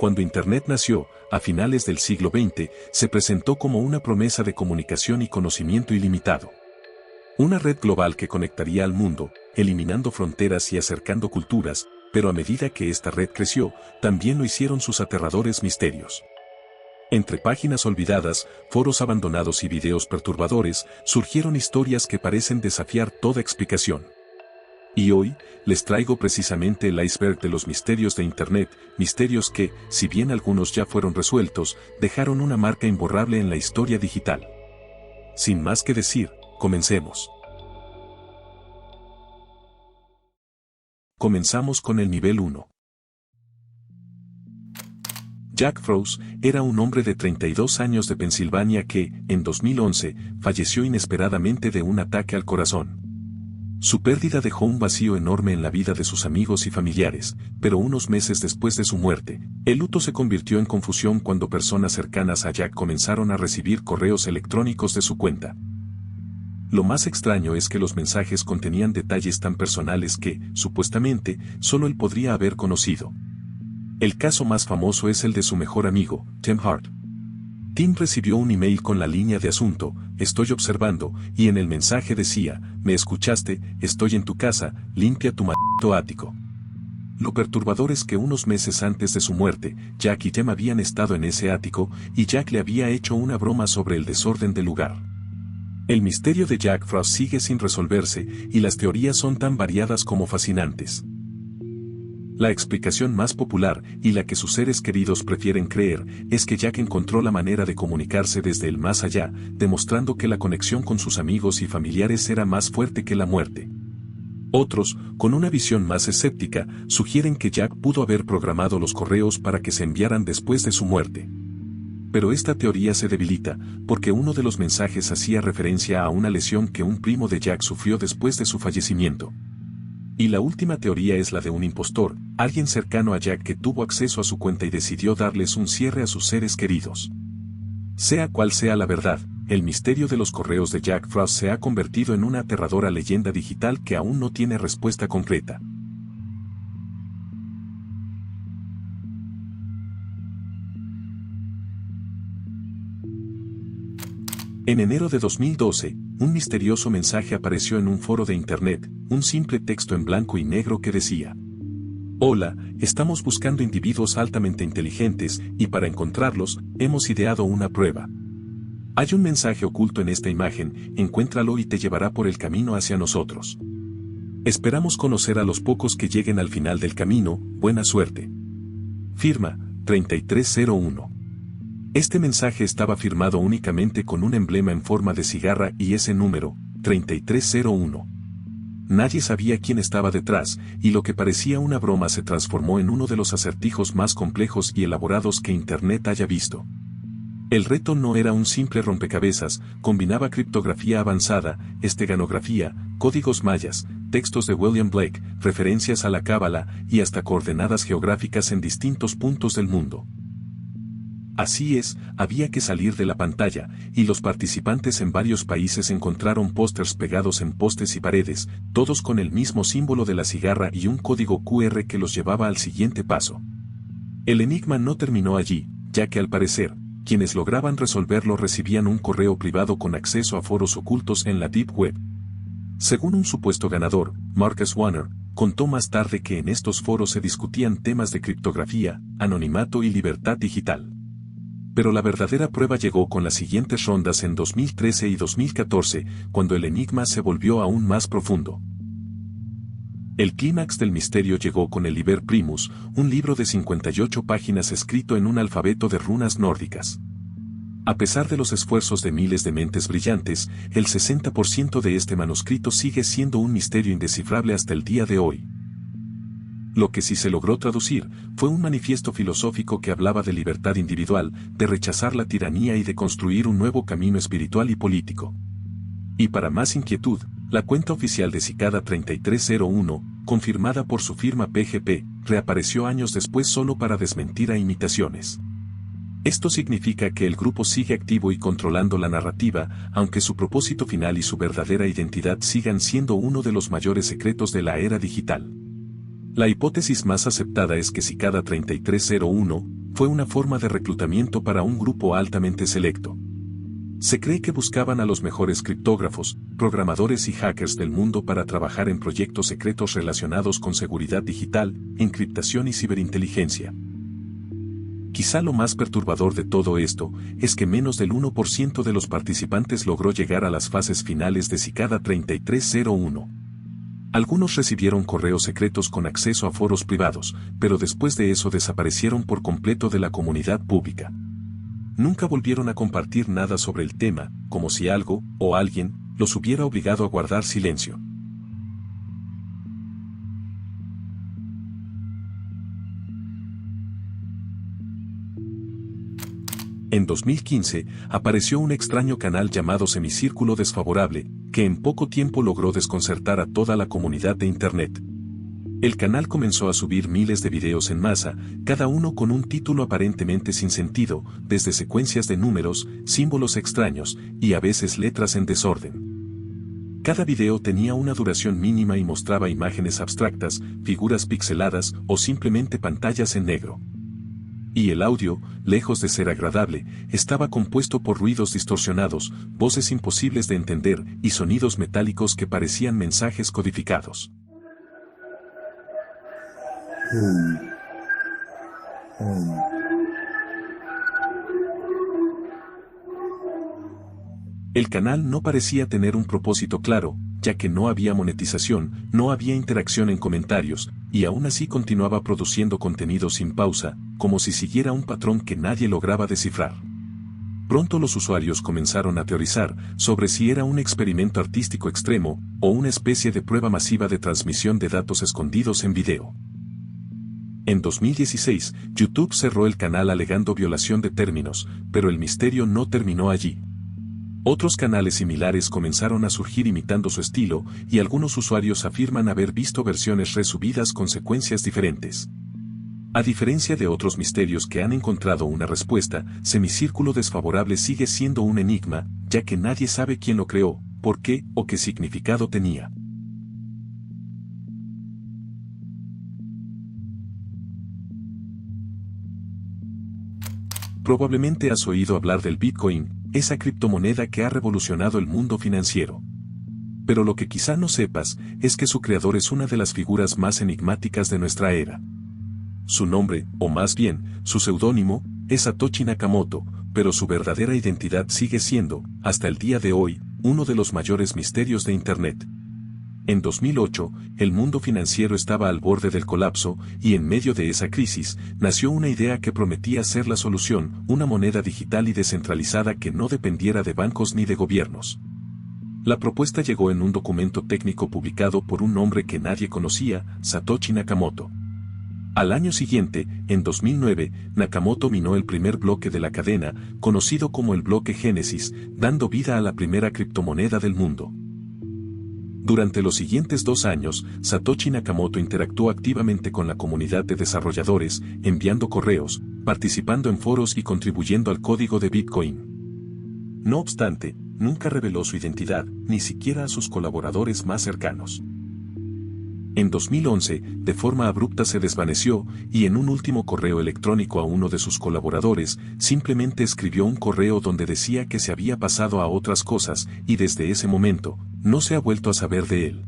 Cuando Internet nació, a finales del siglo XX, se presentó como una promesa de comunicación y conocimiento ilimitado. Una red global que conectaría al mundo, eliminando fronteras y acercando culturas, pero a medida que esta red creció, también lo hicieron sus aterradores misterios. Entre páginas olvidadas, foros abandonados y videos perturbadores, surgieron historias que parecen desafiar toda explicación. Y hoy, les traigo precisamente el iceberg de los misterios de Internet, misterios que, si bien algunos ya fueron resueltos, dejaron una marca imborrable en la historia digital. Sin más que decir, comencemos. Comenzamos con el nivel 1. Jack Frost era un hombre de 32 años de Pensilvania que, en 2011, falleció inesperadamente de un ataque al corazón. Su pérdida dejó un vacío enorme en la vida de sus amigos y familiares, pero unos meses después de su muerte, el luto se convirtió en confusión cuando personas cercanas a Jack comenzaron a recibir correos electrónicos de su cuenta. Lo más extraño es que los mensajes contenían detalles tan personales que, supuestamente, solo él podría haber conocido. El caso más famoso es el de su mejor amigo, Tim Hart. Tim recibió un email con la línea de asunto, "Estoy observando", y en el mensaje decía, "Me escuchaste, estoy en tu casa, limpia tu maldito ático". Lo perturbador es que unos meses antes de su muerte, Jack y Tim habían estado en ese ático, y Jack le había hecho una broma sobre el desorden del lugar. El misterio de Jack Frost sigue sin resolverse, y las teorías son tan variadas como fascinantes. La explicación más popular, y la que sus seres queridos prefieren creer, es que Jack encontró la manera de comunicarse desde el más allá, demostrando que la conexión con sus amigos y familiares era más fuerte que la muerte. Otros, con una visión más escéptica, sugieren que Jack pudo haber programado los correos para que se enviaran después de su muerte. Pero esta teoría se debilita, porque uno de los mensajes hacía referencia a una lesión que un primo de Jack sufrió después de su fallecimiento. Y la última teoría es la de un impostor, alguien cercano a Jack que tuvo acceso a su cuenta y decidió darles un cierre a sus seres queridos. Sea cual sea la verdad, el misterio de los correos de Jack Frost se ha convertido en una aterradora leyenda digital que aún no tiene respuesta concreta. En enero de 2012, un misterioso mensaje apareció en un foro de Internet, un simple texto en blanco y negro que decía: "Hola, estamos buscando individuos altamente inteligentes, y para encontrarlos, hemos ideado una prueba. Hay un mensaje oculto en esta imagen, encuéntralo y te llevará por el camino hacia nosotros. Esperamos conocer a los pocos que lleguen al final del camino, buena suerte. Firma, 3301. Este mensaje estaba firmado únicamente con un emblema en forma de cigarra y ese número, 3301. Nadie sabía quién estaba detrás, y lo que parecía una broma se transformó en uno de los acertijos más complejos y elaborados que Internet haya visto. El reto no era un simple rompecabezas, combinaba criptografía avanzada, esteganografía, códigos mayas, textos de William Blake, referencias a la cábala y hasta coordenadas geográficas en distintos puntos del mundo. Así es, había que salir de la pantalla, y los participantes en varios países encontraron pósters pegados en postes y paredes, todos con el mismo símbolo de la cigarra y un código QR que los llevaba al siguiente paso. El enigma no terminó allí, ya que al parecer, quienes lograban resolverlo recibían un correo privado con acceso a foros ocultos en la Deep Web. Según un supuesto ganador, Marcus Warner, contó más tarde que en estos foros se discutían temas de criptografía, anonimato y libertad digital. Pero la verdadera prueba llegó con las siguientes rondas en 2013 y 2014, cuando el enigma se volvió aún más profundo. El clímax del misterio llegó con el Liber Primus, un libro de 58 páginas escrito en un alfabeto de runas nórdicas. A pesar de los esfuerzos de miles de mentes brillantes, el 60% de este manuscrito sigue siendo un misterio indescifrable hasta el día de hoy. Lo que sí se logró traducir fue un manifiesto filosófico que hablaba de libertad individual, de rechazar la tiranía y de construir un nuevo camino espiritual y político. Y para más inquietud, la cuenta oficial de Cicada 3301, confirmada por su firma PGP, reapareció años después solo para desmentir a imitaciones. Esto significa que el grupo sigue activo y controlando la narrativa, aunque su propósito final y su verdadera identidad sigan siendo uno de los mayores secretos de la era digital. La hipótesis más aceptada es que Cicada 3301 fue una forma de reclutamiento para un grupo altamente selecto. Se cree que buscaban a los mejores criptógrafos, programadores y hackers del mundo para trabajar en proyectos secretos relacionados con seguridad digital, encriptación y ciberinteligencia. Quizá lo más perturbador de todo esto es que menos del 1% de los participantes logró llegar a las fases finales de Cicada 3301. Algunos recibieron correos secretos con acceso a foros privados, pero después de eso desaparecieron por completo de la comunidad pública. Nunca volvieron a compartir nada sobre el tema, como si algo, o alguien, los hubiera obligado a guardar silencio. En 2015, apareció un extraño canal llamado Semicírculo Desfavorable, que en poco tiempo logró desconcertar a toda la comunidad de Internet. El canal comenzó a subir miles de videos en masa, cada uno con un título aparentemente sin sentido, desde secuencias de números, símbolos extraños, y a veces letras en desorden. Cada video tenía una duración mínima y mostraba imágenes abstractas, figuras pixeladas o simplemente pantallas en negro. Y el audio, lejos de ser agradable, estaba compuesto por ruidos distorsionados, voces imposibles de entender y sonidos metálicos que parecían mensajes codificados. El canal no parecía tener un propósito claro, ya que no había monetización, no había interacción en comentarios, y aún así continuaba produciendo contenido sin pausa, como si siguiera un patrón que nadie lograba descifrar. Pronto los usuarios comenzaron a teorizar sobre si era un experimento artístico extremo, o una especie de prueba masiva de transmisión de datos escondidos en video. En 2016, YouTube cerró el canal alegando violación de términos, pero el misterio no terminó allí. Otros canales similares comenzaron a surgir imitando su estilo, y algunos usuarios afirman haber visto versiones resubidas con secuencias diferentes. A diferencia de otros misterios que han encontrado una respuesta, Semicírculo Desfavorable sigue siendo un enigma, ya que nadie sabe quién lo creó, por qué o qué significado tenía. Probablemente has oído hablar del Bitcoin, esa criptomoneda que ha revolucionado el mundo financiero. Pero lo que quizá no sepas es que su creador es una de las figuras más enigmáticas de nuestra era. Su nombre, o más bien, su seudónimo, es Satoshi Nakamoto, pero su verdadera identidad sigue siendo, hasta el día de hoy, uno de los mayores misterios de Internet. En 2008, el mundo financiero estaba al borde del colapso, y en medio de esa crisis, nació una idea que prometía ser la solución, una moneda digital y descentralizada que no dependiera de bancos ni de gobiernos. La propuesta llegó en un documento técnico publicado por un hombre que nadie conocía, Satoshi Nakamoto. Al año siguiente, en 2009, Nakamoto minó el primer bloque de la cadena, conocido como el bloque Génesis, dando vida a la primera criptomoneda del mundo. Durante los siguientes 2 años, Satoshi Nakamoto interactuó activamente con la comunidad de desarrolladores, enviando correos, participando en foros y contribuyendo al código de Bitcoin. No obstante, nunca reveló su identidad, ni siquiera a sus colaboradores más cercanos. En 2011, de forma abrupta se desvaneció, y en un último correo electrónico a uno de sus colaboradores, simplemente escribió un correo donde decía que se había pasado a otras cosas, y desde ese momento, no se ha vuelto a saber de él.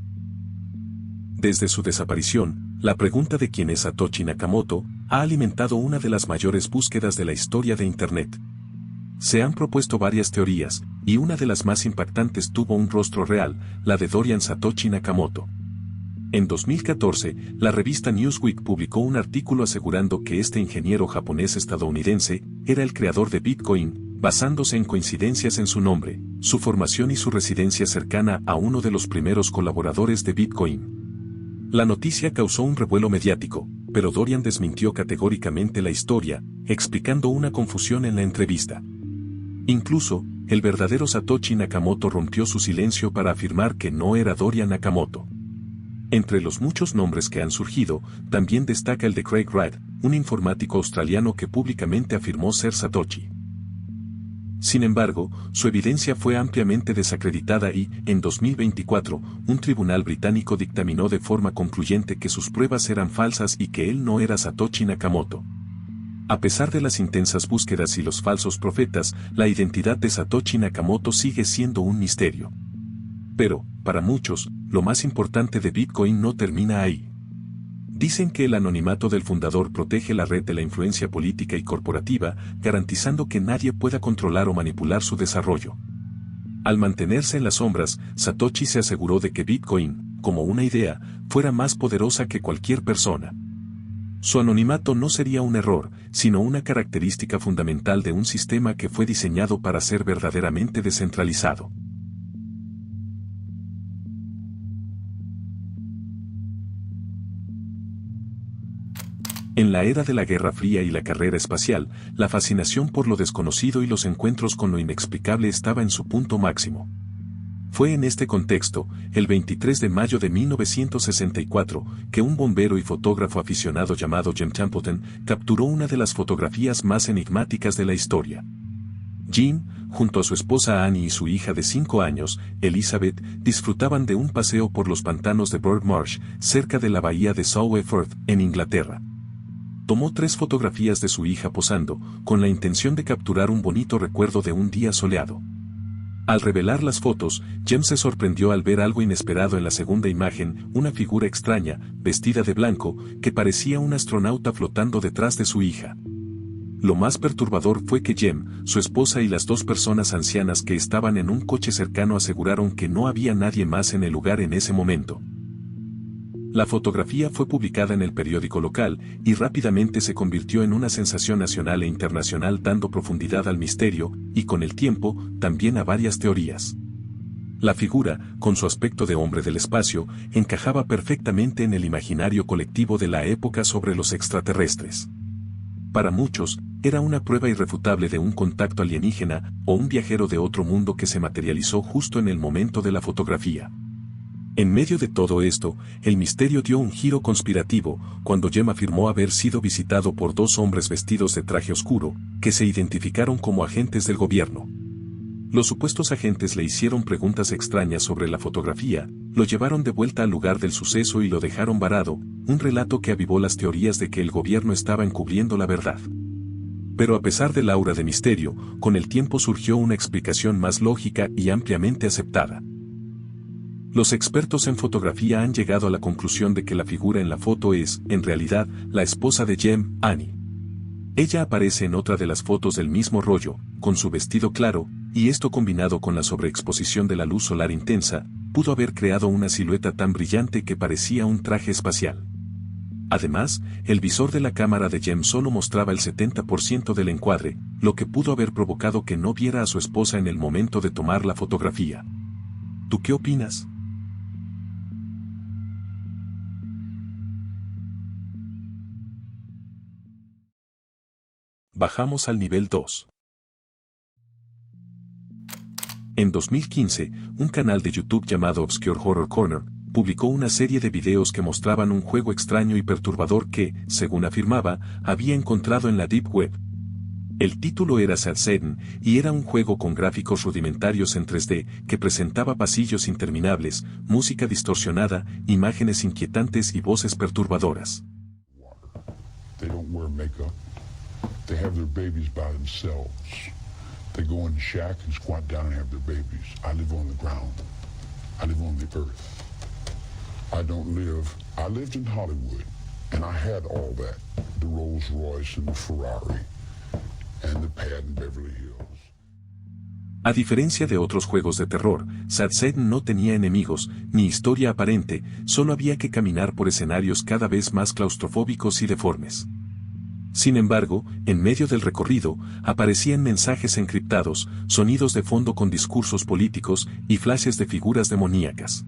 Desde su desaparición, la pregunta de quién es Satoshi Nakamoto ha alimentado una de las mayores búsquedas de la historia de Internet. Se han propuesto varias teorías, y una de las más impactantes tuvo un rostro real, la de Dorian Satoshi Nakamoto. En 2014, la revista Newsweek publicó un artículo asegurando que este ingeniero japonés-estadounidense era el creador de Bitcoin, basándose en coincidencias en su nombre, su formación y su residencia cercana a uno de los primeros colaboradores de Bitcoin. La noticia causó un revuelo mediático, pero Dorian desmintió categóricamente la historia, explicando una confusión en la entrevista. Incluso, el verdadero Satoshi Nakamoto rompió su silencio para afirmar que no era Dorian Nakamoto. Entre los muchos nombres que han surgido, también destaca el de Craig Wright, un informático australiano que públicamente afirmó ser Satoshi. Sin embargo, su evidencia fue ampliamente desacreditada y, en 2024, un tribunal británico dictaminó de forma concluyente que sus pruebas eran falsas y que él no era Satoshi Nakamoto. A pesar de las intensas búsquedas y los falsos profetas, la identidad de Satoshi Nakamoto sigue siendo un misterio. Pero, para muchos, lo más importante de Bitcoin no termina ahí. Dicen que el anonimato del fundador protege la red de la influencia política y corporativa, garantizando que nadie pueda controlar o manipular su desarrollo. Al mantenerse en las sombras, Satoshi se aseguró de que Bitcoin, como una idea, fuera más poderosa que cualquier persona. Su anonimato no sería un error, sino una característica fundamental de un sistema que fue diseñado para ser verdaderamente descentralizado. En la era de la Guerra Fría y la carrera espacial, la fascinación por lo desconocido y los encuentros con lo inexplicable estaba en su punto máximo. Fue en este contexto, el 23 de mayo de 1964, que un bombero y fotógrafo aficionado llamado Jim Templeton capturó una de las fotografías más enigmáticas de la historia. Jim, junto a su esposa Annie y su hija de 5 años, Elizabeth, disfrutaban de un paseo por los pantanos de Burgh Marsh, cerca de la bahía de Solway Firth, en Inglaterra. Tomó 3 fotografías de su hija posando, con la intención de capturar un bonito recuerdo de un día soleado. Al revelar las fotos, James se sorprendió al ver algo inesperado en la segunda imagen, una figura extraña, vestida de blanco, que parecía un astronauta flotando detrás de su hija. Lo más perturbador fue que Jem, su esposa y las 2 personas ancianas que estaban en un coche cercano aseguraron que no había nadie más en el lugar en ese momento. La fotografía fue publicada en el periódico local y rápidamente se convirtió en una sensación nacional e internacional, dando profundidad al misterio y, con el tiempo, también a varias teorías. La figura, con su aspecto de hombre del espacio, encajaba perfectamente en el imaginario colectivo de la época sobre los extraterrestres. Para muchos, era una prueba irrefutable de un contacto alienígena o un viajero de otro mundo que se materializó justo en el momento de la fotografía. En medio de todo esto, el misterio dio un giro conspirativo, cuando Jem afirmó haber sido visitado por 2 hombres vestidos de traje oscuro, que se identificaron como agentes del gobierno. Los supuestos agentes le hicieron preguntas extrañas sobre la fotografía, lo llevaron de vuelta al lugar del suceso y lo dejaron varado, un relato que avivó las teorías de que el gobierno estaba encubriendo la verdad. Pero a pesar del aura de misterio, con el tiempo surgió una explicación más lógica y ampliamente aceptada. Los expertos en fotografía han llegado a la conclusión de que la figura en la foto es, en realidad, la esposa de Jem, Annie. Ella aparece en otra de las fotos del mismo rollo, con su vestido claro, y esto combinado con la sobreexposición de la luz solar intensa, pudo haber creado una silueta tan brillante que parecía un traje espacial. Además, el visor de la cámara de Jem solo mostraba el 70% del encuadre, lo que pudo haber provocado que no viera a su esposa en el momento de tomar la fotografía. ¿Tú qué opinas? Bajamos al nivel 2. En 2015, un canal de YouTube llamado Obscure Horror Corner publicó una serie de videos que mostraban un juego extraño y perturbador que, según afirmaba, había encontrado en la Deep Web. El título era Salceden y era un juego con gráficos rudimentarios en 3D que presentaba pasillos interminables, música distorsionada, imágenes inquietantes y voces perturbadoras. They have their babies by themselves. They go in the shack and squat down and have their babies. I live on the ground. I live on the earth. I lived in Hollywood, and I had all that. The Rolls Royce and the Ferrari, and the pad in Beverly Hills. A diferencia de otros juegos de terror, Salceden no tenía enemigos, ni historia aparente, solo había que caminar por escenarios cada vez más claustrofóbicos y deformes. Sin embargo, en medio del recorrido, aparecían mensajes encriptados, sonidos de fondo con discursos políticos y flashes de figuras demoníacas.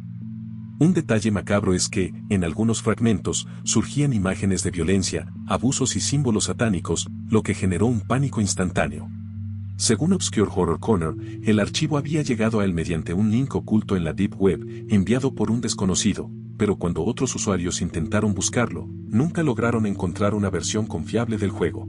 Un detalle macabro es que, en algunos fragmentos, surgían imágenes de violencia, abusos y símbolos satánicos, lo que generó un pánico instantáneo. Según Obscure Horror Corner, el archivo había llegado a él mediante un link oculto en la Deep Web, enviado por un desconocido, pero cuando otros usuarios intentaron buscarlo, nunca lograron encontrar una versión confiable del juego.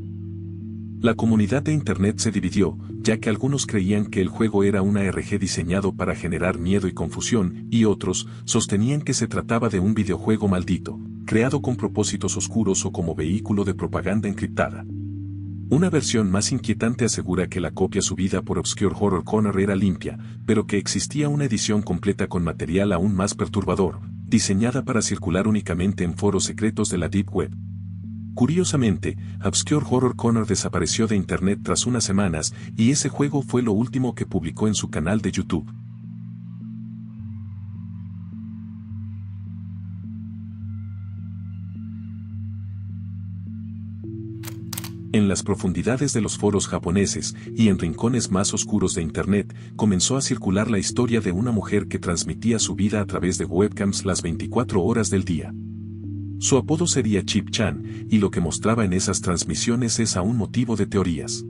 La comunidad de Internet se dividió, ya que algunos creían que el juego era un ARG diseñado para generar miedo y confusión, y otros sostenían que se trataba de un videojuego maldito, creado con propósitos oscuros o como vehículo de propaganda encriptada. Una versión más inquietante asegura que la copia subida por Obscure Horror Corner era limpia, pero que existía una edición completa con material aún más perturbador, diseñada para circular únicamente en foros secretos de la Deep Web. Curiosamente, Obscure Horror Corner desapareció de Internet tras unas semanas, y ese juego fue lo último que publicó en su canal de YouTube. En las profundidades de los foros japoneses y en rincones más oscuros de Internet, comenzó a circular la historia de una mujer que transmitía su vida a través de webcams las 24 horas del día. Su apodo sería Chip-chan, y lo que mostraba en esas transmisiones es aún motivo de teorías.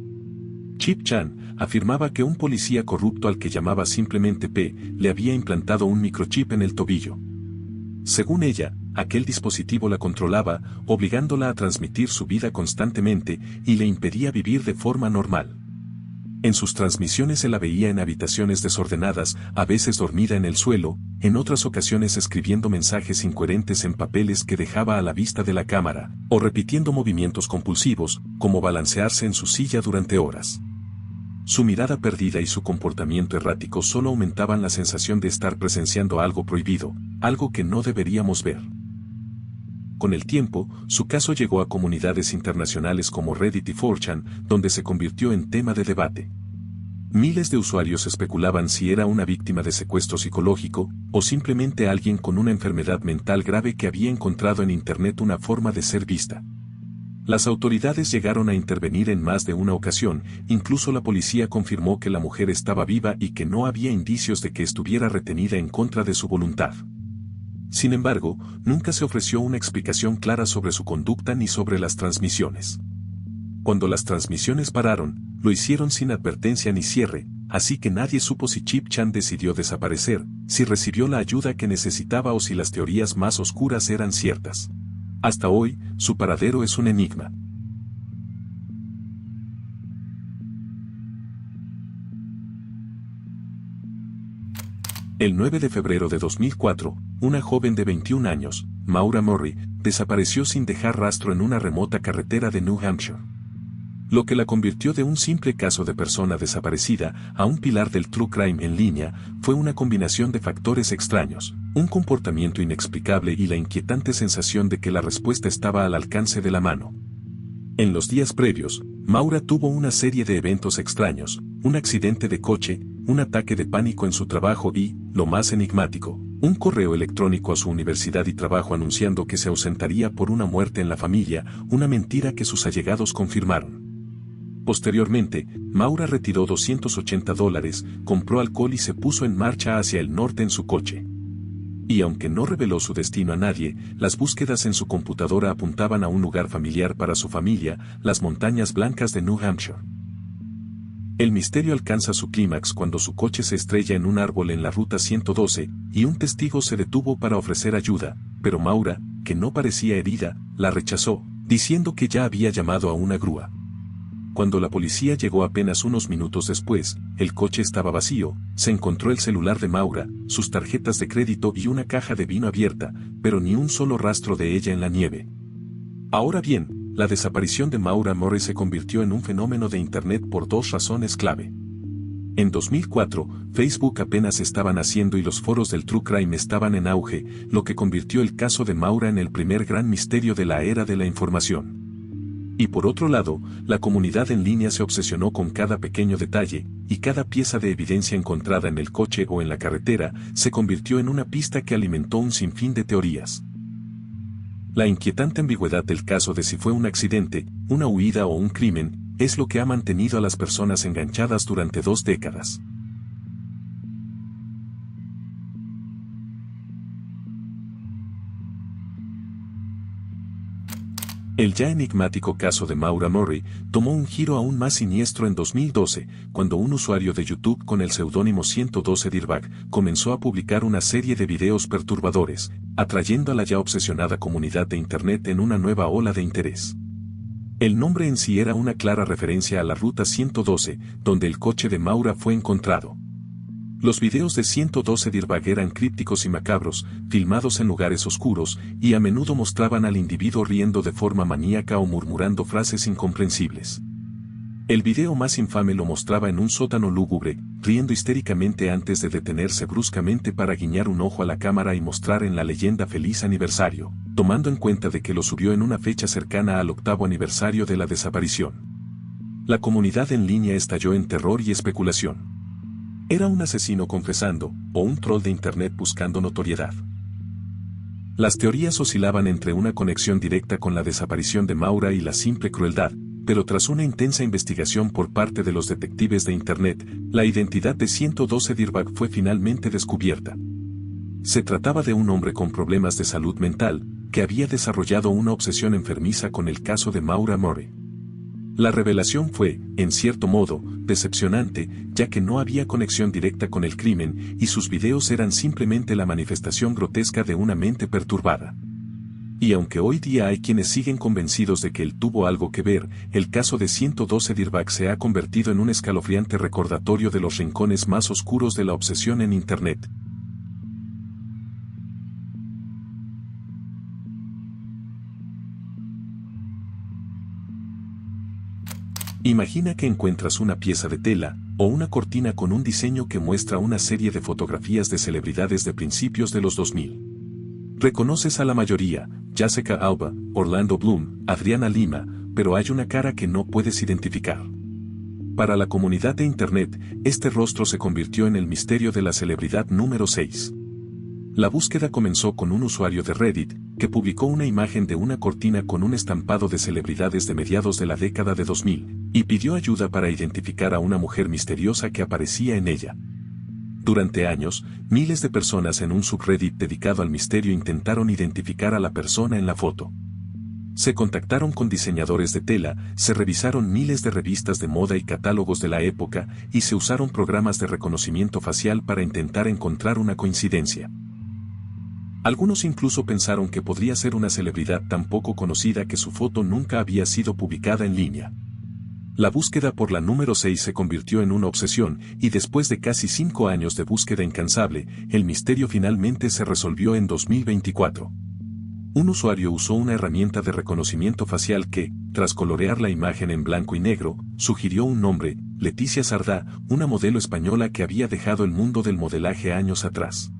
Chip-chan afirmaba que un policía corrupto al que llamaba simplemente P le había implantado un microchip en el tobillo. Según ella, aquel dispositivo la controlaba, obligándola a transmitir su vida constantemente y le impedía vivir de forma normal. En sus transmisiones se la veía en habitaciones desordenadas, a veces dormida en el suelo, en otras ocasiones escribiendo mensajes incoherentes en papeles que dejaba a la vista de la cámara, o repitiendo movimientos compulsivos, como balancearse en su silla durante horas. Su mirada perdida y su comportamiento errático solo aumentaban la sensación de estar presenciando algo prohibido, algo que no deberíamos ver. Con el tiempo, su caso llegó a comunidades internacionales como Reddit y 4chan, donde se convirtió en tema de debate. Miles de usuarios especulaban si era una víctima de secuestro psicológico, o simplemente alguien con una enfermedad mental grave que había encontrado en Internet una forma de ser vista. Las autoridades llegaron a intervenir en más de una ocasión, incluso la policía confirmó que la mujer estaba viva y que no había indicios de que estuviera retenida en contra de su voluntad. Sin embargo, nunca se ofreció una explicación clara sobre su conducta ni sobre las transmisiones. Cuando las transmisiones pararon, lo hicieron sin advertencia ni cierre, así que nadie supo si Chip-chan decidió desaparecer, si recibió la ayuda que necesitaba o si las teorías más oscuras eran ciertas. Hasta hoy, su paradero es un enigma. El 9 de febrero de 2004, una joven de 21 años, Maura Murray, desapareció sin dejar rastro en una remota carretera de New Hampshire. Lo que la convirtió de un simple caso de persona desaparecida a un pilar del true crime en línea fue una combinación de factores extraños, un comportamiento inexplicable y la inquietante sensación de que la respuesta estaba al alcance de la mano. En los días previos, Maura tuvo una serie de eventos extraños, un accidente de coche, un ataque de pánico en su trabajo y, lo más enigmático, un correo electrónico a su universidad y trabajo anunciando que se ausentaría por una muerte en la familia, una mentira que sus allegados confirmaron. Posteriormente, Maura retiró $280, compró alcohol y se puso en marcha hacia el norte en su coche. Y aunque no reveló su destino a nadie, las búsquedas en su computadora apuntaban a un lugar familiar para su familia, las montañas blancas de New Hampshire. El misterio alcanza su clímax cuando su coche se estrella en un árbol en la ruta 112, y un testigo se detuvo para ofrecer ayuda, pero Maura, que no parecía herida, la rechazó, diciendo que ya había llamado a una grúa. Cuando la policía llegó apenas unos minutos después, el coche estaba vacío, se encontró el celular de Maura, sus tarjetas de crédito y una caja de vino abierta, pero ni un solo rastro de ella en la nieve. Ahora bien, la desaparición de Maura Murray se convirtió en un fenómeno de Internet por dos razones clave. En 2004, Facebook apenas estaba naciendo y los foros del True Crime estaban en auge, lo que convirtió el caso de Maura en el primer gran misterio de la era de la información. Y por otro lado, la comunidad en línea se obsesionó con cada pequeño detalle, y cada pieza de evidencia encontrada en el coche o en la carretera se convirtió en una pista que alimentó un sinfín de teorías. La inquietante ambigüedad del caso de si fue un accidente, una huida o un crimen, es lo que ha mantenido a las personas enganchadas durante 2 décadas. El ya enigmático caso de Maura Murray tomó un giro aún más siniestro en 2012, cuando un usuario de YouTube con el seudónimo 112 Dirtbag comenzó a publicar una serie de videos perturbadores, atrayendo a la ya obsesionada comunidad de Internet en una nueva ola de interés. El nombre en sí era una clara referencia a la ruta 112, donde el coche de Maura fue encontrado. Los videos de 112 Dirtbag eran crípticos y macabros, filmados en lugares oscuros, y a menudo mostraban al individuo riendo de forma maníaca o murmurando frases incomprensibles. El video más infame lo mostraba en un sótano lúgubre, riendo histéricamente antes de detenerse bruscamente para guiñar un ojo a la cámara y mostrar en la leyenda feliz aniversario, tomando en cuenta de que lo subió en una fecha cercana al 8º aniversario de la desaparición. La comunidad en línea estalló en terror y especulación. ¿Era un asesino confesando, o un troll de internet buscando notoriedad? Las teorías oscilaban entre una conexión directa con la desaparición de Maura y la simple crueldad, pero tras una intensa investigación por parte de los detectives de internet, la identidad de 112 Dirtbag fue finalmente descubierta. Se trataba de un hombre con problemas de salud mental, que había desarrollado una obsesión enfermiza con el caso de Maura Murray. La revelación fue, en cierto modo, decepcionante, ya que no había conexión directa con el crimen y sus videos eran simplemente la manifestación grotesca de una mente perturbada. Y aunque hoy día hay quienes siguen convencidos de que él tuvo algo que ver, el caso de 112 Dirtbag se ha convertido en un escalofriante recordatorio de los rincones más oscuros de la obsesión en Internet. Imagina que encuentras una pieza de tela, o una cortina con un diseño que muestra una serie de fotografías de celebridades de principios de los 2000. Reconoces a la mayoría, Jessica Alba, Orlando Bloom, Adriana Lima, pero hay una cara que no puedes identificar. Para la comunidad de Internet, este rostro se convirtió en el misterio de la celebridad número 6. La búsqueda comenzó con un usuario de Reddit, que publicó una imagen de una cortina con un estampado de celebridades de mediados de la década de 2000, y pidió ayuda para identificar a una mujer misteriosa que aparecía en ella. Durante años, miles de personas en un subreddit dedicado al misterio intentaron identificar a la persona en la foto. Se contactaron con diseñadores de tela, se revisaron miles de revistas de moda y catálogos de la época, y se usaron programas de reconocimiento facial para intentar encontrar una coincidencia. Algunos incluso pensaron que podría ser una celebridad tan poco conocida que su foto nunca había sido publicada en línea. La búsqueda por la número 6 se convirtió en una obsesión, y después de casi 5 años de búsqueda incansable, el misterio finalmente se resolvió en 2024. Un usuario usó una herramienta de reconocimiento facial que, tras colorear la imagen en blanco y negro, sugirió un nombre, Leticia Sardá, una modelo española que había dejado el mundo del modelaje años atrás.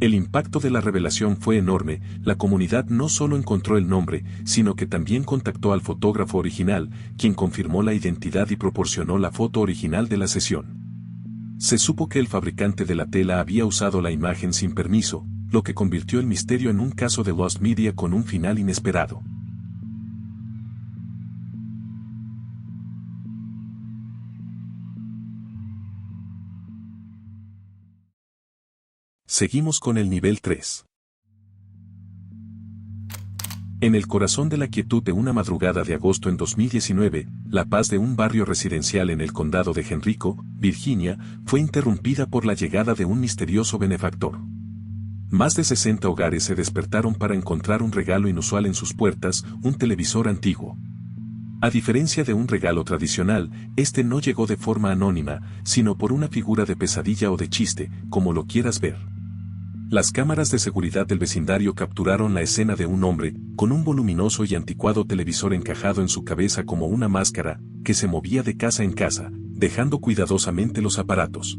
El impacto de la revelación fue enorme. La comunidad no solo encontró el nombre, sino que también contactó al fotógrafo original, quien confirmó la identidad y proporcionó la foto original de la sesión. Se supo que el fabricante de la tela había usado la imagen sin permiso, lo que convirtió el misterio en un caso de Lost Media con un final inesperado. Seguimos con el nivel 3. En el corazón de la quietud de una madrugada de agosto en 2019, la paz de un barrio residencial en el condado de Henrico, Virginia, fue interrumpida por la llegada de un misterioso benefactor. Más de 60 hogares se despertaron para encontrar un regalo inusual en sus puertas, un televisor antiguo. A diferencia de un regalo tradicional, este no llegó de forma anónima, sino por una figura de pesadilla o de chiste, como lo quieras ver. Las cámaras de seguridad del vecindario capturaron la escena de un hombre, con un voluminoso y anticuado televisor encajado en su cabeza como una máscara, que se movía de casa en casa, dejando cuidadosamente los aparatos.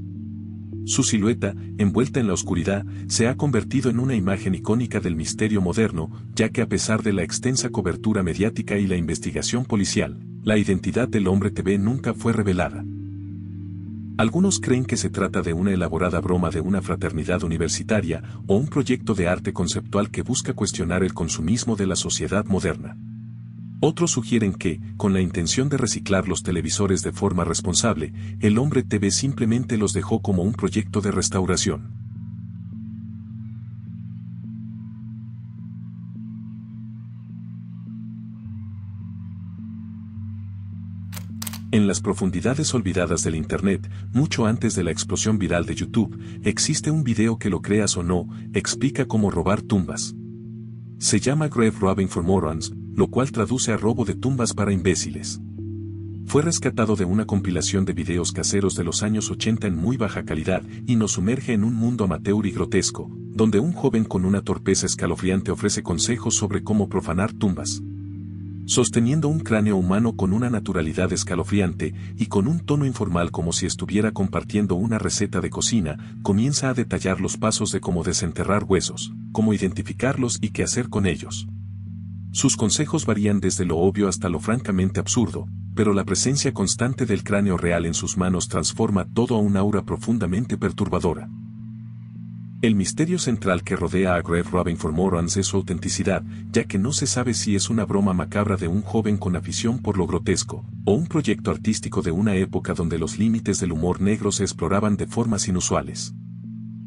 Su silueta, envuelta en la oscuridad, se ha convertido en una imagen icónica del misterio moderno, ya que a pesar de la extensa cobertura mediática y la investigación policial, la identidad del hombre TV nunca fue revelada. Algunos creen que se trata de una elaborada broma de una fraternidad universitaria o un proyecto de arte conceptual que busca cuestionar el consumismo de la sociedad moderna. Otros sugieren que, con la intención de reciclar los televisores de forma responsable, el hombre TV simplemente los dejó como un proyecto de restauración. En las profundidades olvidadas del Internet, mucho antes de la explosión viral de YouTube, existe un video que, lo creas o no, explica cómo robar tumbas. Se llama Grave Robbing for Morons, lo cual traduce a robo de tumbas para imbéciles. Fue rescatado de una compilación de videos caseros de los años 80 en muy baja calidad y nos sumerge en un mundo amateur y grotesco, donde un joven con una torpeza escalofriante ofrece consejos sobre cómo profanar tumbas. Sosteniendo un cráneo humano con una naturalidad escalofriante y con un tono informal como si estuviera compartiendo una receta de cocina, comienza a detallar los pasos de cómo desenterrar huesos, cómo identificarlos y qué hacer con ellos. Sus consejos varían desde lo obvio hasta lo francamente absurdo, pero la presencia constante del cráneo real en sus manos transforma todo a un aura profundamente perturbadora. El misterio central que rodea a Grave Robin for Morons es su autenticidad, ya que no se sabe si es una broma macabra de un joven con afición por lo grotesco, o un proyecto artístico de una época donde los límites del humor negro se exploraban de formas inusuales.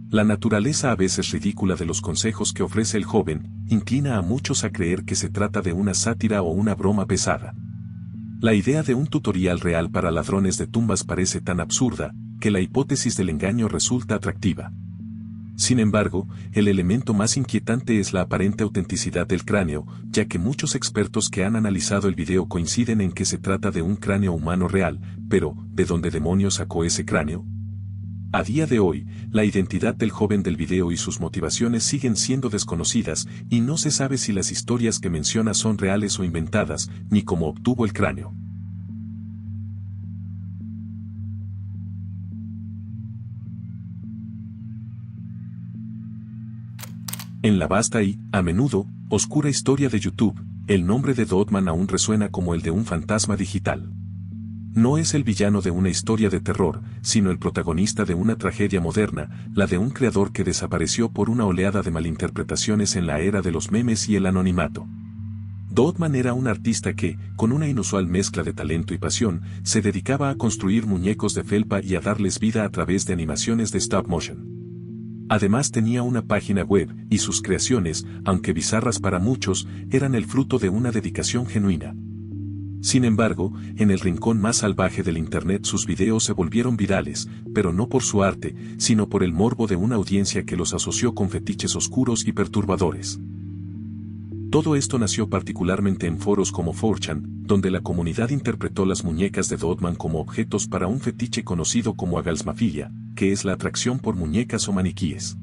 La naturaleza a veces ridícula de los consejos que ofrece el joven, inclina a muchos a creer que se trata de una sátira o una broma pesada. La idea de un tutorial real para ladrones de tumbas parece tan absurda, que la hipótesis del engaño resulta atractiva. Sin embargo, el elemento más inquietante es la aparente autenticidad del cráneo, ya que muchos expertos que han analizado el video coinciden en que se trata de un cráneo humano real, pero, ¿de dónde demonios sacó ese cráneo? A día de hoy, la identidad del joven del video y sus motivaciones siguen siendo desconocidas, y no se sabe si las historias que menciona son reales o inventadas, ni cómo obtuvo el cráneo. En la vasta y, a menudo, oscura historia de YouTube, el nombre de Dodman aún resuena como el de un fantasma digital. No es el villano de una historia de terror, sino el protagonista de una tragedia moderna, la de un creador que desapareció por una oleada de malinterpretaciones en la era de los memes y el anonimato. Dodman era un artista que, con una inusual mezcla de talento y pasión, se dedicaba a construir muñecos de felpa y a darles vida a través de animaciones de stop motion. Además tenía una página web, y sus creaciones, aunque bizarras para muchos, eran el fruto de una dedicación genuina. Sin embargo, en el rincón más salvaje del Internet sus videos se volvieron virales, pero no por su arte, sino por el morbo de una audiencia que los asoció con fetiches oscuros y perturbadores. Todo esto nació particularmente en foros como 4chan, donde la comunidad interpretó las muñecas de Dodman como objetos para un fetiche conocido como agalsmafilia, que es la atracción por muñecas o maniquíes.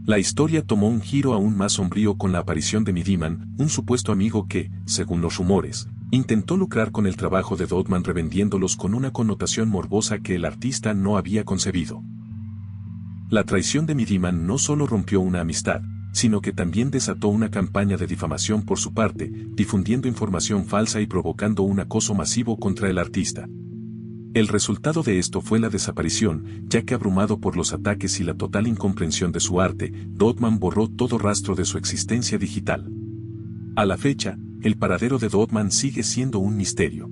La historia tomó un giro aún más sombrío con la aparición de Midiman, un supuesto amigo que, según los rumores, intentó lucrar con el trabajo de Dodman revendiéndolos con una connotación morbosa que el artista no había concebido. La traición de Midiman no solo rompió una amistad, sino que también desató una campaña de difamación por su parte, difundiendo información falsa y provocando un acoso masivo contra el artista. El resultado de esto fue la desaparición, ya que abrumado por los ataques y la total incomprensión de su arte, Dodman borró todo rastro de su existencia digital. A la fecha, el paradero de Dodman sigue siendo un misterio.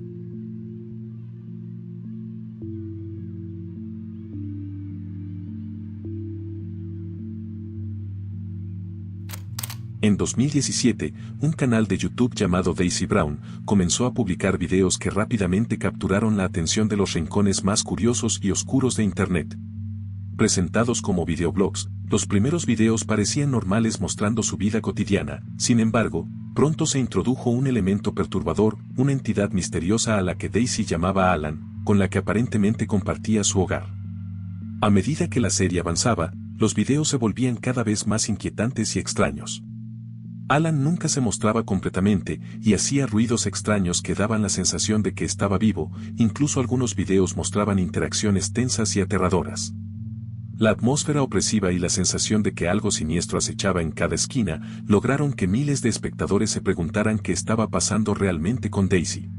En 2017, un canal de YouTube llamado Daisy Brown comenzó a publicar videos que rápidamente capturaron la atención de los rincones más curiosos y oscuros de Internet. Presentados como videoblogs, los primeros videos parecían normales mostrando su vida cotidiana, sin embargo, pronto se introdujo un elemento perturbador, una entidad misteriosa a la que Daisy llamaba Alan, con la que aparentemente compartía su hogar. A medida que la serie avanzaba, los videos se volvían cada vez más inquietantes y extraños. Alan nunca se mostraba completamente, y hacía ruidos extraños que daban la sensación de que estaba vivo, incluso algunos videos mostraban interacciones tensas y aterradoras. La atmósfera opresiva y la sensación de que algo siniestro acechaba en cada esquina, lograron que miles de espectadores se preguntaran qué estaba pasando realmente con Daisy.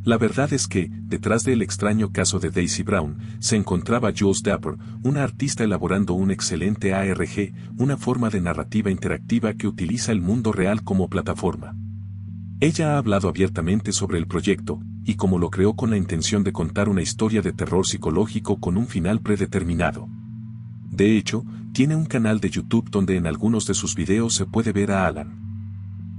La verdad es que, detrás del extraño caso de Daisy Brown, se encontraba Jules Dapper, una artista elaborando un excelente ARG, una forma de narrativa interactiva que utiliza el mundo real como plataforma. Ella ha hablado abiertamente sobre el proyecto, y cómo lo creó con la intención de contar una historia de terror psicológico con un final predeterminado. De hecho, tiene un canal de YouTube donde en algunos de sus videos se puede ver a Alan.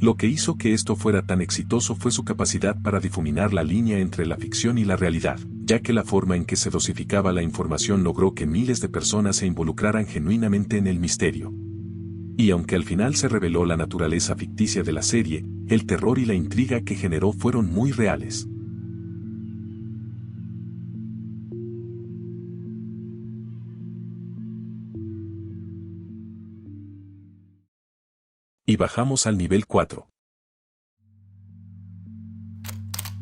Lo que hizo que esto fuera tan exitoso fue su capacidad para difuminar la línea entre la ficción y la realidad, ya que la forma en que se dosificaba la información logró que miles de personas se involucraran genuinamente en el misterio. Y aunque al final se reveló la naturaleza ficticia de la serie, el terror y la intriga que generó fueron muy reales. Y bajamos al nivel 4.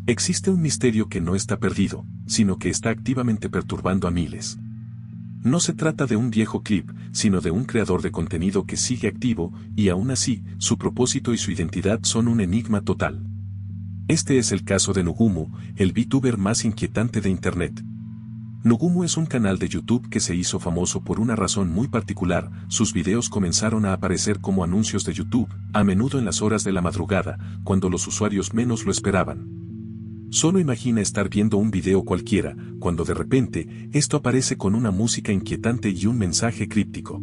Existe un misterio que no está perdido, sino que está activamente perturbando a miles. No se trata de un viejo clip, sino de un creador de contenido que sigue activo, y aún así, su propósito y su identidad son un enigma total. Este es el caso de Nugumu, el VTuber más inquietante de Internet. Nugumu es un canal de YouTube que se hizo famoso por una razón muy particular. Sus videos comenzaron a aparecer como anuncios de YouTube, a menudo en las horas de la madrugada, cuando los usuarios menos lo esperaban. Solo imagina estar viendo un video cualquiera, cuando de repente, esto aparece con una música inquietante y un mensaje críptico.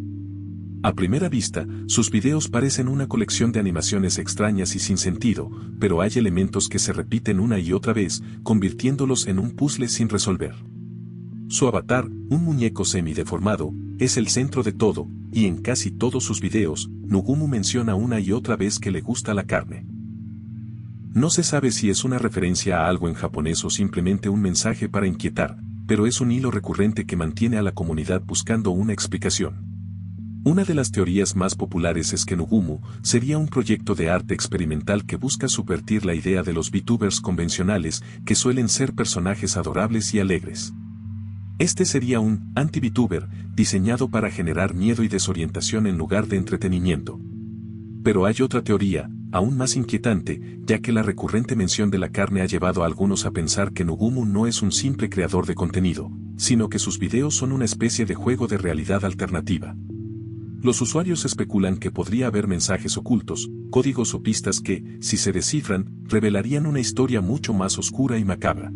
A primera vista, sus videos parecen una colección de animaciones extrañas y sin sentido, pero hay elementos que se repiten una y otra vez, convirtiéndolos en un puzzle sin resolver. Su avatar, un muñeco semi-deformado, es el centro de todo, y en casi todos sus videos, Nugumu menciona una y otra vez que le gusta la carne. No se sabe si es una referencia a algo en japonés o simplemente un mensaje para inquietar, pero es un hilo recurrente que mantiene a la comunidad buscando una explicación. Una de las teorías más populares es que Nugumu sería un proyecto de arte experimental que busca subvertir la idea de los VTubers convencionales, que suelen ser personajes adorables y alegres. Este sería un anti-VTuber, diseñado para generar miedo y desorientación en lugar de entretenimiento. Pero hay otra teoría, aún más inquietante, ya que la recurrente mención de la carne ha llevado a algunos a pensar que Nugumu no es un simple creador de contenido, sino que sus videos son una especie de juego de realidad alternativa. Los usuarios especulan que podría haber mensajes ocultos, códigos o pistas que, si se descifran, revelarían una historia mucho más oscura y macabra.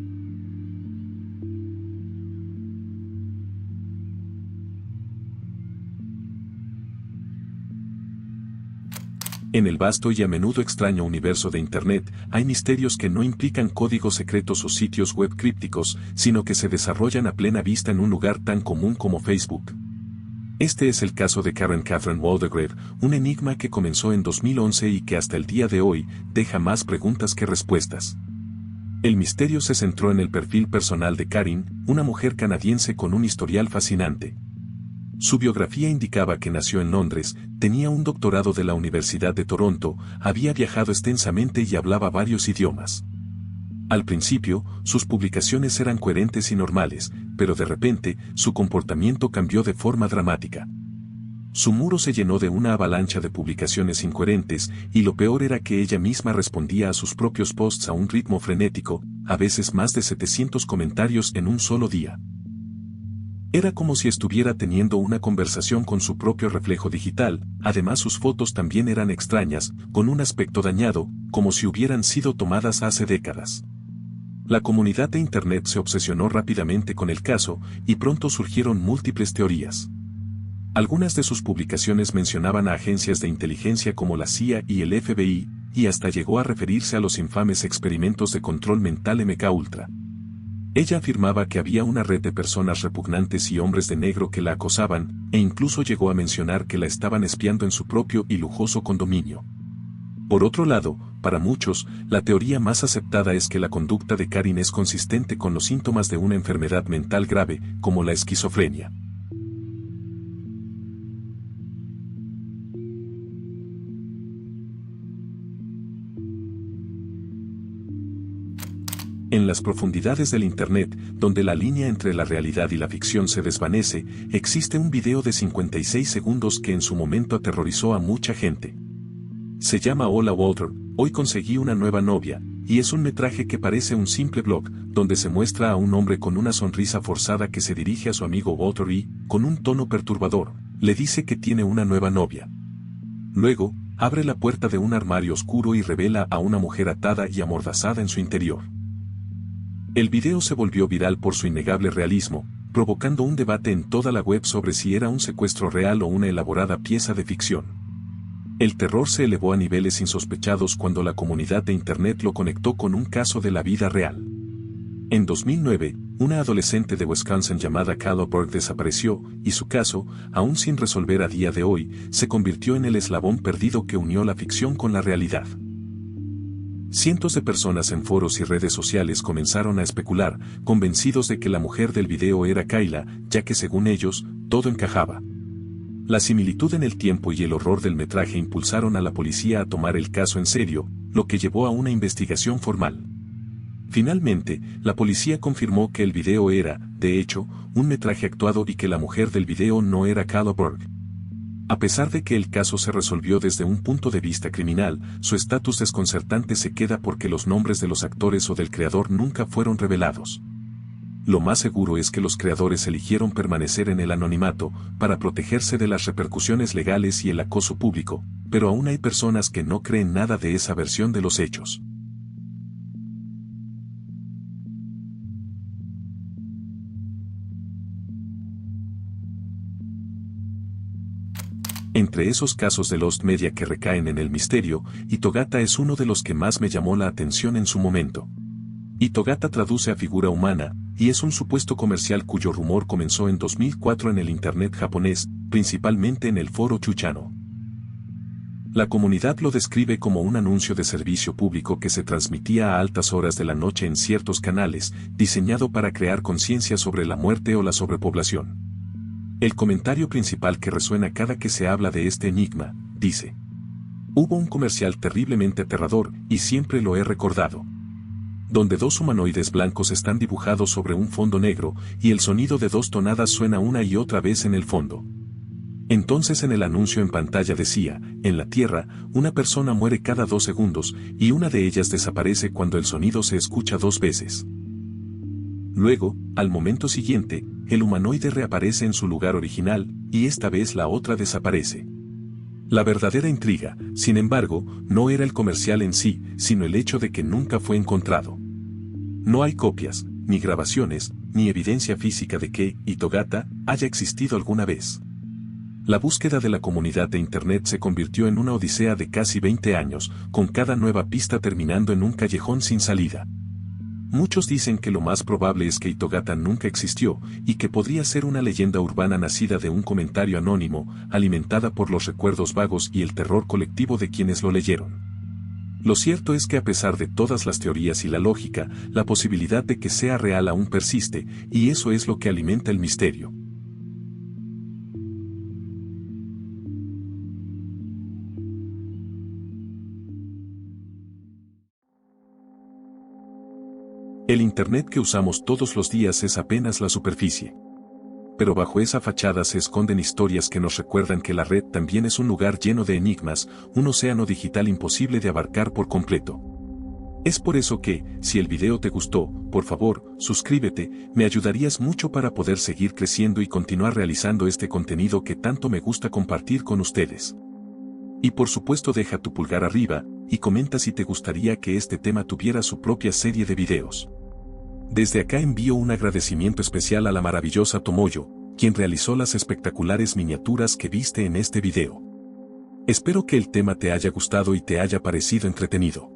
En el vasto y a menudo extraño universo de Internet, hay misterios que no implican códigos secretos o sitios web crípticos, sino que se desarrollan a plena vista en un lugar tan común como Facebook. Este es el caso de Karen Catherine Waldegrave, un enigma que comenzó en 2011 y que hasta el día de hoy deja más preguntas que respuestas. El misterio se centró en el perfil personal de Karen, una mujer canadiense con un historial fascinante. Su biografía indicaba que nació en Londres, tenía un doctorado de la Universidad de Toronto, había viajado extensamente y hablaba varios idiomas. Al principio, sus publicaciones eran coherentes y normales, pero de repente, su comportamiento cambió de forma dramática. Su muro se llenó de una avalancha de publicaciones incoherentes, y lo peor era que ella misma respondía a sus propios posts a un ritmo frenético, a veces más de 700 comentarios en un solo día. Era como si estuviera teniendo una conversación con su propio reflejo digital, además sus fotos también eran extrañas, con un aspecto dañado, como si hubieran sido tomadas hace décadas. La comunidad de Internet se obsesionó rápidamente con el caso, y pronto surgieron múltiples teorías. Algunas de sus publicaciones mencionaban a agencias de inteligencia como la CIA y el FBI, y hasta llegó a referirse a los infames experimentos de control mental MKUltra. Ella afirmaba que había una red de personas repugnantes y hombres de negro que la acosaban, e incluso llegó a mencionar que la estaban espiando en su propio y lujoso condominio. Por otro lado, para muchos, la teoría más aceptada es que la conducta de Karen es consistente con los síntomas de una enfermedad mental grave, como la esquizofrenia. En las profundidades del Internet, donde la línea entre la realidad y la ficción se desvanece, existe un video de 56 segundos que en su momento aterrorizó a mucha gente. Se llama Hola Walter, hoy conseguí una nueva novia, y es un metraje que parece un simple blog, donde se muestra a un hombre con una sonrisa forzada que se dirige a su amigo Walter y, con un tono perturbador, le dice que tiene una nueva novia. Luego, abre la puerta de un armario oscuro y revela a una mujer atada y amordazada en su interior. El video se volvió viral por su innegable realismo, provocando un debate en toda la web sobre si era un secuestro real o una elaborada pieza de ficción. El terror se elevó a niveles insospechados cuando la comunidad de Internet lo conectó con un caso de la vida real. En 2009, una adolescente de Wisconsin llamada Kayla Burke desapareció, y su caso, aún sin resolver a día de hoy, se convirtió en el eslabón perdido que unió la ficción con la realidad. Cientos de personas en foros y redes sociales comenzaron a especular, convencidos de que la mujer del video era Kayla, ya que según ellos, todo encajaba. La similitud en el tiempo y el horror del metraje impulsaron a la policía a tomar el caso en serio, lo que llevó a una investigación formal. Finalmente, la policía confirmó que el video era, de hecho, un metraje actuado y que la mujer del video no era Carla Burke. A pesar de que el caso se resolvió desde un punto de vista criminal, su estatus desconcertante se queda porque los nombres de los actores o del creador nunca fueron revelados. Lo más seguro es que los creadores eligieron permanecer en el anonimato para protegerse de las repercusiones legales y el acoso público, pero aún hay personas que no creen nada de esa versión de los hechos. Entre esos casos de Lost Media que recaen en el misterio, Hitogata es uno de los que más me llamó la atención en su momento. Hitogata traduce a figura humana, y es un supuesto comercial cuyo rumor comenzó en 2004 en el internet japonés, principalmente en el foro Chuchano. La comunidad lo describe como un anuncio de servicio público que se transmitía a altas horas de la noche en ciertos canales, diseñado para crear conciencia sobre la muerte o la sobrepoblación. El comentario principal que resuena cada que se habla de este enigma, dice: hubo un comercial terriblemente aterrador, y siempre lo he recordado. Donde dos humanoides blancos están dibujados sobre un fondo negro, y el sonido de dos tonadas suena una y otra vez en el fondo. Entonces en el anuncio en pantalla decía: en la Tierra, una persona muere cada 2 segundos, y una de ellas desaparece cuando el sonido se escucha 2 veces. Luego, al momento siguiente, el humanoide reaparece en su lugar original, y esta vez la otra desaparece. La verdadera intriga, sin embargo, no era el comercial en sí, sino el hecho de que nunca fue encontrado. No hay copias, ni grabaciones, ni evidencia física de que Hitogata haya existido alguna vez. La búsqueda de la comunidad de Internet se convirtió en una odisea de casi 20 años, con cada nueva pista terminando en un callejón sin salida. Muchos dicen que lo más probable es que Hitogata nunca existió, y que podría ser una leyenda urbana nacida de un comentario anónimo, alimentada por los recuerdos vagos y el terror colectivo de quienes lo leyeron. Lo cierto es que a pesar de todas las teorías y la lógica, la posibilidad de que sea real aún persiste, y eso es lo que alimenta el misterio. El Internet que usamos todos los días es apenas la superficie. Pero bajo esa fachada se esconden historias que nos recuerdan que la red también es un lugar lleno de enigmas, un océano digital imposible de abarcar por completo. Es por eso que, si el video te gustó, por favor, suscríbete, me ayudarías mucho para poder seguir creciendo y continuar realizando este contenido que tanto me gusta compartir con ustedes. Y por supuesto deja tu pulgar arriba, y comenta si te gustaría que este tema tuviera su propia serie de videos. Desde acá envío un agradecimiento especial a la maravillosa Tomoyo, quien realizó las espectaculares miniaturas que viste en este video. Espero que el tema te haya gustado y te haya parecido entretenido.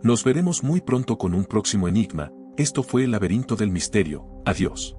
Nos veremos muy pronto con un próximo enigma. Esto fue el laberinto del misterio. Adiós.